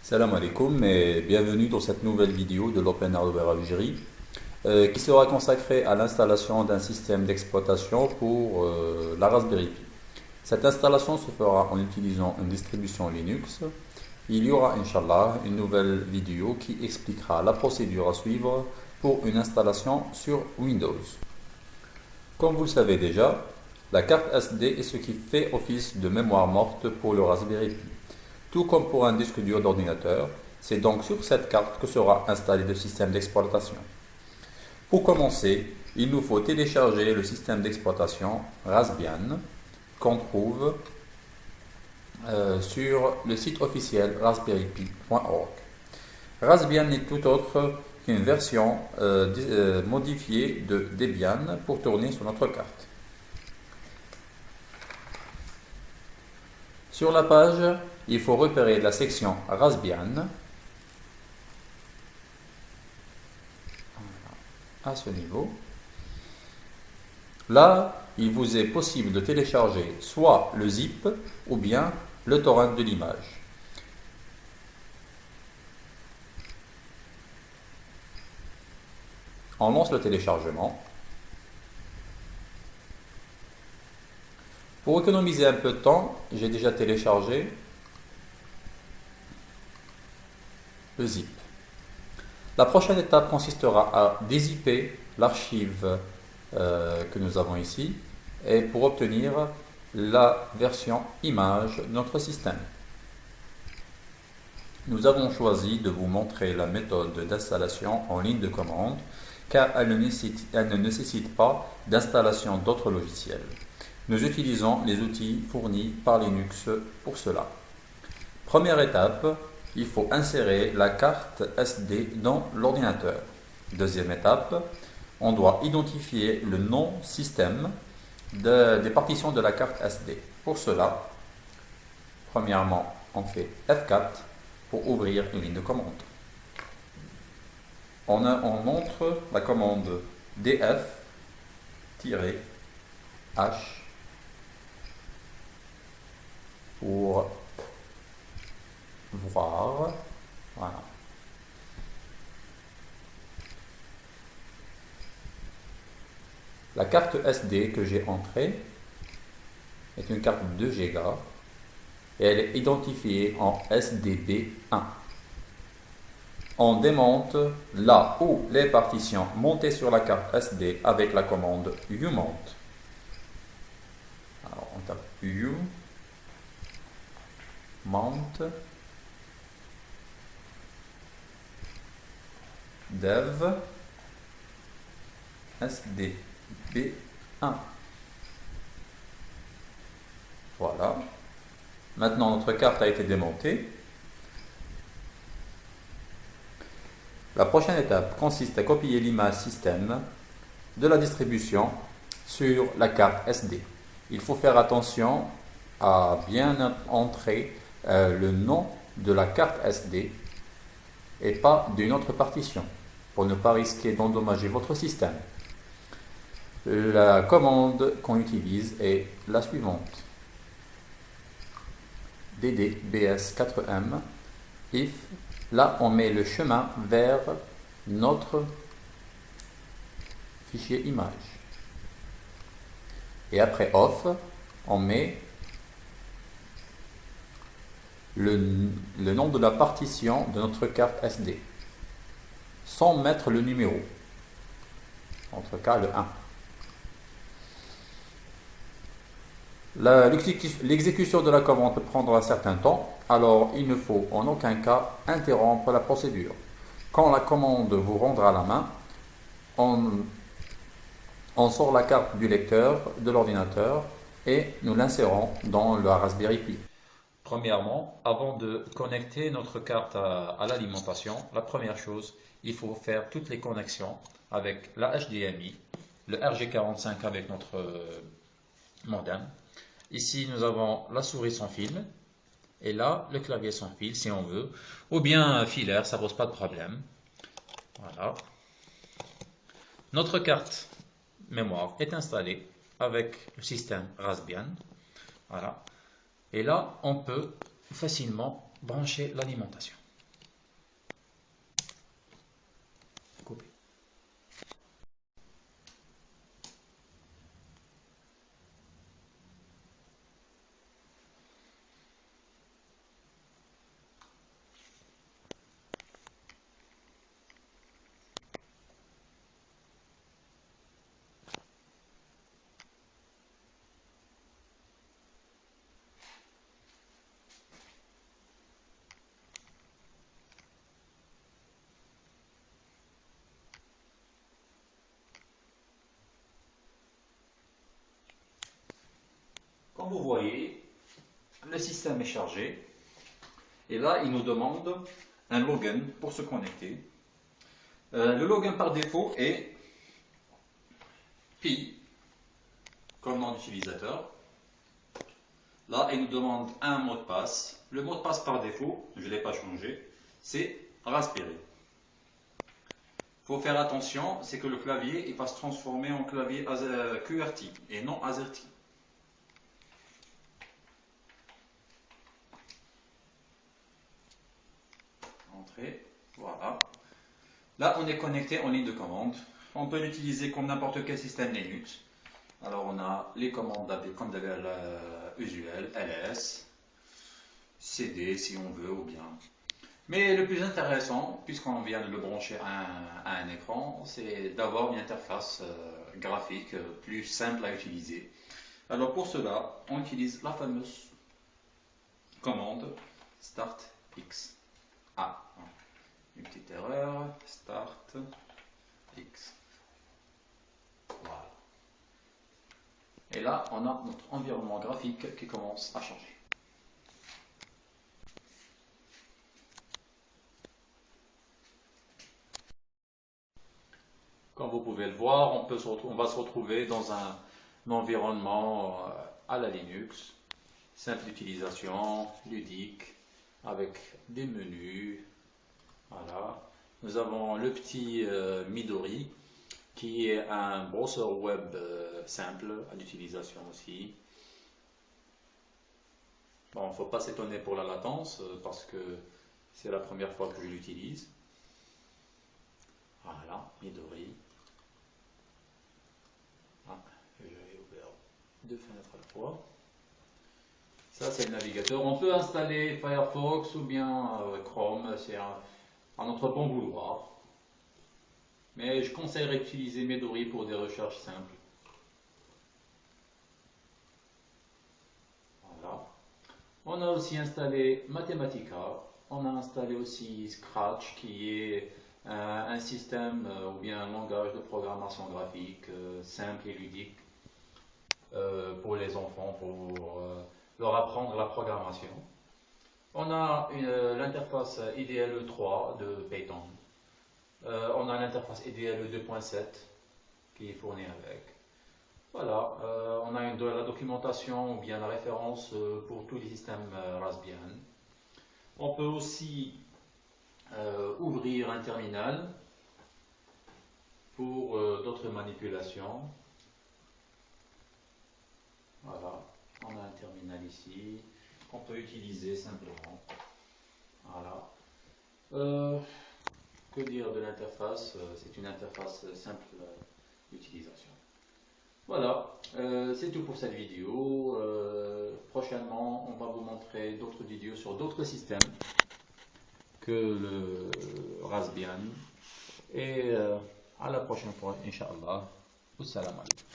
Salam alaikum et bienvenue dans cette nouvelle vidéo de l'Open Hardware Algérie qui sera consacrée à l'installation d'un système d'exploitation pour la Raspberry Pi. Cette installation se fera en utilisant une distribution Linux. Il y aura, Inch'Allah, une nouvelle vidéo qui expliquera la procédure à suivre pour une installation sur Windows. Comme vous le savez déjà, la carte SD est ce qui fait office de mémoire morte pour le Raspberry Pi. Tout comme pour un disque dur d'ordinateur, c'est donc sur cette carte que sera installé le système d'exploitation. Pour commencer, il nous faut télécharger le système d'exploitation Raspbian qu'on trouve sur le site officiel raspberrypi.org. Raspbian n'est tout autre qu'une version modifiée de Debian pour tourner sur notre carte. Sur la page, il faut repérer la section Raspbian à ce niveau. Là, il vous est possible de télécharger soit le zip ou bien le torrent de l'image. On lance le téléchargement. Pour économiser un peu de temps, j'ai déjà téléchargé le zip. La prochaine étape consistera à dézipper l'archive que nous avons ici et pour obtenir la version image de notre système. Nous avons choisi de vous montrer la méthode d'installation en ligne de commande car elle ne nécessite pas d'installation d'autres logiciels. Nous utilisons les outils fournis par Linux pour cela. Première étape, il faut insérer la carte SD dans l'ordinateur. Deuxième étape, on doit identifier le nom système des partitions de la carte SD. Pour cela, premièrement, on fait F4 pour ouvrir une ligne de commande. On montre la commande df-h pour voir. Voilà. La carte SD que j'ai entrée est une carte de 2 Go et elle est identifiée en SDB1. On démonte là où les partitions montées sur la carte SD avec la commande umount. Alors on tape umount dev SDB1. Voilà. Maintenant notre carte a été démontée. La prochaine étape consiste à copier l'image système de la distribution sur la carte SD. Il faut faire attention à bien entrer le nom de la carte SD et pas d'une autre partition pour ne pas risquer d'endommager votre système. La commande qu'on utilise est la suivante. ddbs4m if. Là, on met le chemin vers notre fichier image. Et après off, on met le nom de la partition de notre carte SD, sans mettre le numéro. En notre cas, le 1. L'exécution de la commande peut prendre un certain temps, alors il ne faut en aucun cas interrompre la procédure. Quand la commande vous rendra la main, on sort la carte du lecteur de l'ordinateur et nous l'insérons dans la Raspberry Pi. Premièrement, avant de connecter notre carte à l'alimentation, la première chose, il faut faire toutes les connexions avec la HDMI, le RG45 avec notre modem. Ici, nous avons la souris sans fil et là, le clavier sans fil si on veut, ou bien filaire, ça ne pose pas de problème. Voilà. Notre carte mémoire est installée avec le système Raspbian. Voilà. Et là, on peut facilement brancher l'alimentation. Comme vous voyez, le système est chargé. Et là, il nous demande un login pour se connecter. Le login par défaut est Pi, comme nom d'utilisateur. Là, il nous demande un mot de passe. Le mot de passe par défaut, je ne l'ai pas changé, c'est Raspberry. Il faut faire attention, c'est que le clavier il va se transformer en clavier QWERTY et non AZERTY. Entrée, voilà. Là, on est connecté en ligne de commande. On peut l'utiliser comme n'importe quel système Linux. Alors, on a les commandes comme usuelles, ls, cd si on veut ou bien. Mais le plus intéressant, puisqu'on vient de le brancher à un écran, c'est d'avoir une interface graphique plus simple à utiliser. Alors pour cela, on utilise la fameuse commande Start X. Ah, une petite erreur, Start X. Voilà. Et là, on a notre environnement graphique qui commence à changer. Comme vous pouvez le voir, on va se retrouver dans un environnement à la Linux, simple d'utilisation, ludique, avec des menus. Voilà. Nous avons le petit Midori, qui est un browser web simple à l'utilisation aussi. Bon, il ne faut pas s'étonner pour la latence, parce que c'est la première fois que je l'utilise. Voilà, Midori. Ah, j'ai ouvert deux fenêtres à la fois. Ça, c'est le navigateur. On peut installer Firefox ou bien Chrome, c'est à notre bon vouloir. Mais je conseillerais d'utiliser Midori pour des recherches simples. Voilà. On a aussi installé Mathematica. On a installé aussi Scratch, qui est un système ou bien un langage de programmation graphique simple et ludique pour les enfants, pour leur apprendre la programmation. On a l'interface IDLE 3 de Python. On a l'interface IDLE 2.7 qui est fournie avec. Voilà, on a la documentation ou bien la référence pour tous les systèmes Raspbian. On peut aussi ouvrir un terminal pour d'autres manipulations. Voilà, on a un terminal ici qu'on peut utiliser simplement. Voilà. Que dire de l'interface? C'est une interface simple d'utilisation. Voilà, c'est tout pour cette vidéo. Prochainement, on va vous montrer d'autres vidéos sur d'autres systèmes que le Raspbian. Et à la prochaine fois, Inch'Allah. Wassalam alaikum.